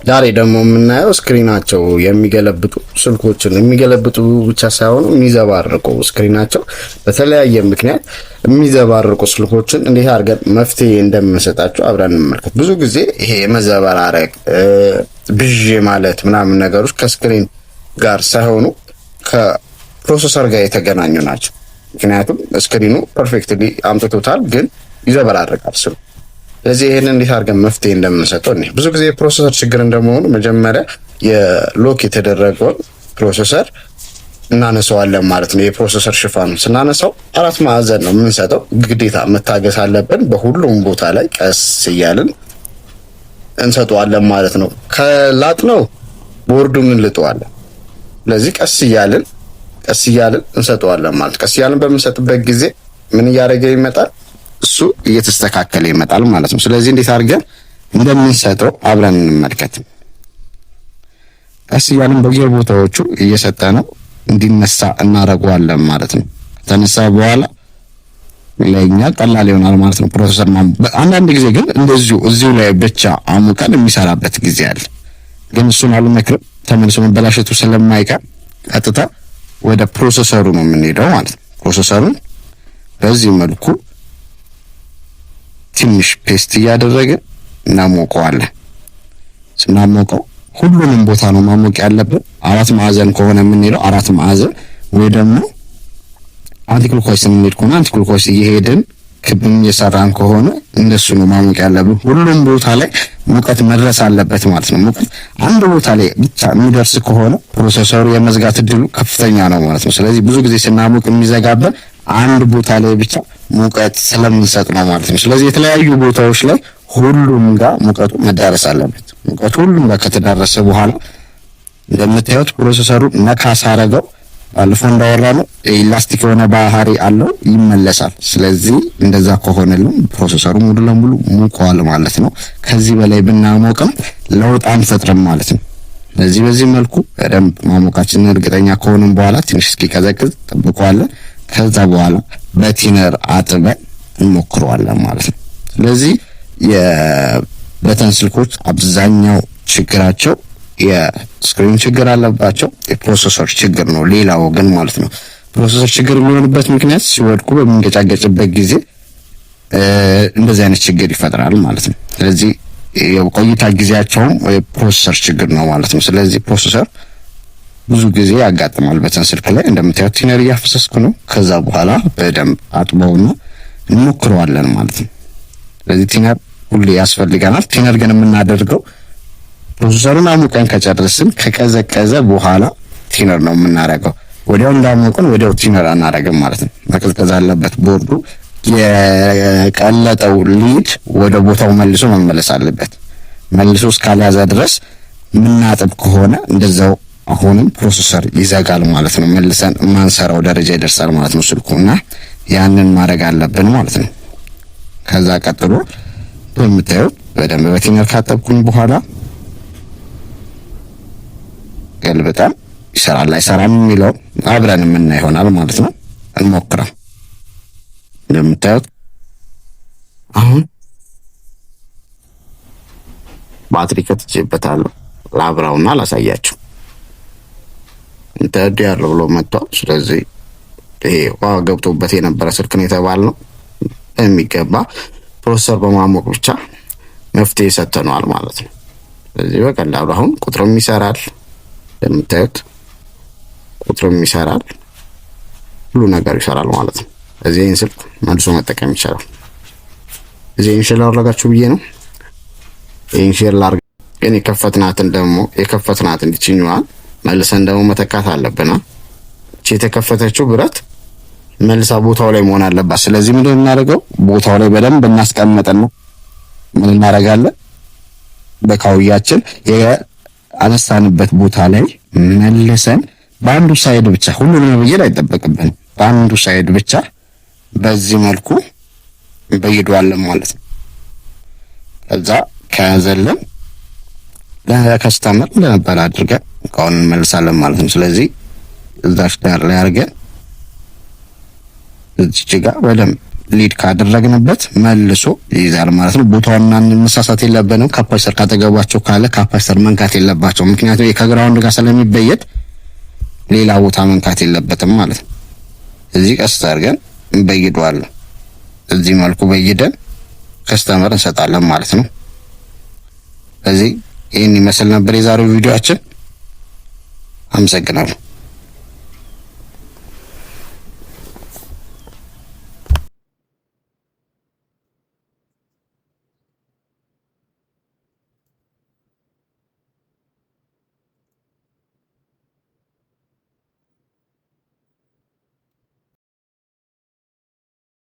ዛሬ ደግሞ የምናየው ስክሪናቸው የሚገለብጡ ስልኮችን የሚገለብጡ ብቻ ሳይሆኑ የሚዘባርቁ ስክሪናቸው በተለያየ ምክንያት የሚዘባርቁ ስልኮችን እንዴት አድርገን መፍትሄ እንደምንሰጣቸው አብረን እንመልከት። ብዙ ጊዜ ይሄ የመዘበራረቅ ብዥ ማለት ምናምን ነገሮች ከስክሪን ጋር ሳይሆኑ ከፕሮሰሰር ጋር የተገናኙ ናቸው። ምክንያቱም ስክሪኑ ፐርፌክትሊ አምጥቶታል፣ ግን ይዘበራረቃል ስልኩ። ስለዚህ ይሄንን እንዴት አድርገን መፍትሄ እንደምንሰጠው እኔ ብዙ ጊዜ የፕሮሰሰር ችግር እንደመሆኑ መጀመሪያ የሎክ የተደረገውን ፕሮሰሰር እናነሳዋለን ማለት ነው። የፕሮሰሰር ሽፋኑ ስናነሳው 4 ማዕዘን ነው የምንሰጠው። ግዴታ መታገስ አለብን። በሁሉም ቦታ ላይ ቀስ እያልን እንሰጠዋለን ማለት ነው። ከላጥነው ቦርዱን እንልጠዋለን። ስለዚህ ቀስ እያልን እንሰጠዋለን ማለት። ቀስ እያልን በምንሰጥበት ጊዜ ምን እያደረገ ይመጣል? እሱ እየተስተካከለ ይመጣል ማለት ነው። ስለዚህ እንዴት አድርገን እንደምንሰጠው አብረን እንመልከት። ቀስ እያልን በየቦታዎቹ እየሰጠነው እንዲነሳ እናደርገዋለን ማለት ነው። ከተነሳ በኋላ ለኛ ቀላል ይሆናል ማለት ነው ፕሮሰሰር አንዳንድ ጊዜ ግን እንደዚሁ እዚሁ ላይ ብቻ አሙቀን የሚሰራበት ጊዜ አለ። ግን እሱን አልመክርም። ተመልሶ መበላሸቱ ስለማይቀር ቀጥታ ወደ ፕሮሰሰሩ ነው የምንሄደው ማለት ነው። ፕሮሰሰሩን በዚህ መልኩ ትንሽ ፔስት እያደረግን እናሞቀዋለን። ስናሞቀው ሁሉንም ቦታ ነው ማሞቅ ያለብን። 4 ማዕዘን ከሆነ የምንሄደው 4 ማዕዘን ወይ ደግሞ አንቲክሎኮስ የምንሄድ ከሆነ አንቲክሎኮስ እየሄድን ክብም እየሰራን ከሆነ እንደሱ ነው ማሞቅ ያለብን። ሁሉም ቦታ ላይ ሙቀት መድረስ አለበት ማለት ነው። ሙቀት አንድ ቦታ ላይ ብቻ የሚደርስ ከሆነ ፕሮሰሰሩ የመዝጋት እድሉ ከፍተኛ ነው ማለት ነው። ስለዚህ ብዙ ጊዜ ስናሞቅ የሚዘጋበን አንድ ቦታ ላይ ብቻ ሙቀት ስለምንሰጥ ነው ማለት ነው። ስለዚህ የተለያዩ ቦታዎች ላይ ሁሉም ጋር ሙቀቱ መዳረስ አለበት። ሙቀቱ ሁሉም ጋር ከተዳረሰ በኋላ እንደምታዩት ፕሮሰሰሩ ነካስ አረገው። ባለፈው እንዳወራነው ኢላስቲክ የሆነ ባህሪ አለው፣ ይመለሳል። ስለዚህ እንደዛ ከሆነልን ፕሮሰሰሩ ሙሉ ለሙሉ ሙቋል ማለት ነው። ከዚህ በላይ ብናሞቅም ለውጥ አንፈጥርም ማለት ነው። ስለዚህ በዚህ መልኩ በደንብ ማሞቃችንን እርግጠኛ ከሆንን በኋላ ትንሽ እስኪቀዘቅዝ ጠብቀዋለን። ከዛ በኋላ በቲነር አጥበን እንሞክረዋለን ማለት ነው። ስለዚህ የበተን ስልኮች አብዛኛው ችግራቸው የስክሪን ችግር አለባቸው፣ የፕሮሰሰር ችግር ነው። ሌላው ግን ማለት ነው ፕሮሰሰር ችግር የሚሆንበት ምክንያት ሲወድቁ በሚንገጫገጭበት ጊዜ እንደዚህ አይነት ችግር ይፈጥራል ማለት ነው። ስለዚህ የቆይታ ጊዜያቸውም የፕሮሰሰር ችግር ነው ማለት ነው። ስለዚህ ፕሮሰሰር ብዙ ጊዜ ያጋጥማል በተን ስልክ ላይ። እንደምታዩት ቲነር እያፈሰስኩ ነው። ከዛ በኋላ በደንብ አጥበውና እንሞክረዋለን ማለት ነው። ስለዚህ ቲነር ሁሌ ያስፈልገናል። ቲነር ግን የምናደርገው ፕሮሰሰሩን አሙቀን ከጨረስን ከቀዘቀዘ በኋላ ቲነር ነው የምናደርገው። ወዲያው እንዳሞቀን ወዲያው ቲነር አናደርግም ማለት ነው። መቀዝቀዝ አለበት ቦርዱ። የቀለጠው ሊድ ወደ ቦታው መልሶ መመለስ አለበት። መልሶ እስካልያዘ ድረስ የምናጥብ ከሆነ እንደዛው አሁንም ፕሮሰሰር ይዘጋል ማለት ነው። መልሰን ማንሰራው ደረጃ ይደርሳል ማለት ነው ስልኩና ያንን ማድረግ አለብን ማለት ነው። ከዛ ቀጥሎ በምታዩት በደንብ በቲነር ካጠብኩኝ በኋላ ገልብጠን ይሰራል አይሰራም የሚለው አብረን የምናየው ይሆናል ማለት ነው። እንሞክረው። እንደምታዩት አሁን ባትሪ ከትቼበታለሁ። ላብራውና ላሳያችሁ። እንተድ ያለው ብሎ መጥቷል። ስለዚህ ይሄ ውሃ ገብቶበት የነበረ ስልክ ነው የተባልነው። የሚገባ ፕሮሰሰር በማሞቅ ብቻ መፍትሄ ሰጥተነዋል ማለት ነው። ስለዚህ በቀላሉ አሁን ቁጥርም ይሰራል። እንደምታዩት ቁጥርም ይሰራል፣ ሁሉ ነገር ይሰራል ማለት ነው። ስለዚህ ይህን ስልክ መልሶ መጠቀም ይቻላል። እዚህ ሼር ላድርጋችሁ ብዬ ነው። ይህን ሼር ላድርግ ግን የከፈትናትን ይችኛዋን መልሰን ደግሞ መተካት አለብን። እቺ የተከፈተችው ብረት መልሳ ቦታው ላይ መሆን አለባት። ስለዚህ ምንድን ነው የምናደርገው? ቦታው ላይ በደንብ እናስቀምጠን ነው ምን እናደርጋለን? በካውያችን የአነሳንበት ቦታ ላይ መልሰን በአንዱ ሳይድ ብቻ ሁሉንም መብየድ አይጠበቅብን። በአንዱ ሳይድ ብቻ በዚህ መልኩ እንበይደዋለን ማለት ነው። ከዛ ከያዘልን ለከስተመር እንደነበረ አድርገን እቃውን እንመልሳለን ማለት ነው። ስለዚህ እዛች ዳር ላይ አድርገን እዚች ጋር በደንብ ሊድ ካደረግንበት መልሶ ይይዛል ማለት ነው። ቦታውና መሳሳት የለብንም። ካፓስተር ካጠገባቸው ካለ ካፓስተር መንካት የለባቸው፣ ምክንያቱም ከግራውንድ ጋር ስለሚበየድ ሌላ ቦታ መንካት የለበትም ማለት ነው። እዚህ ቀስ አድርገን እንበይደዋለን። እዚህ መልኩ በይደን ከስተመር እንሰጣለን ማለት ነው። ስለዚህ ይህን ይመስል ነበር የዛሬው ቪዲዮአችን። አመሰግናለሁ።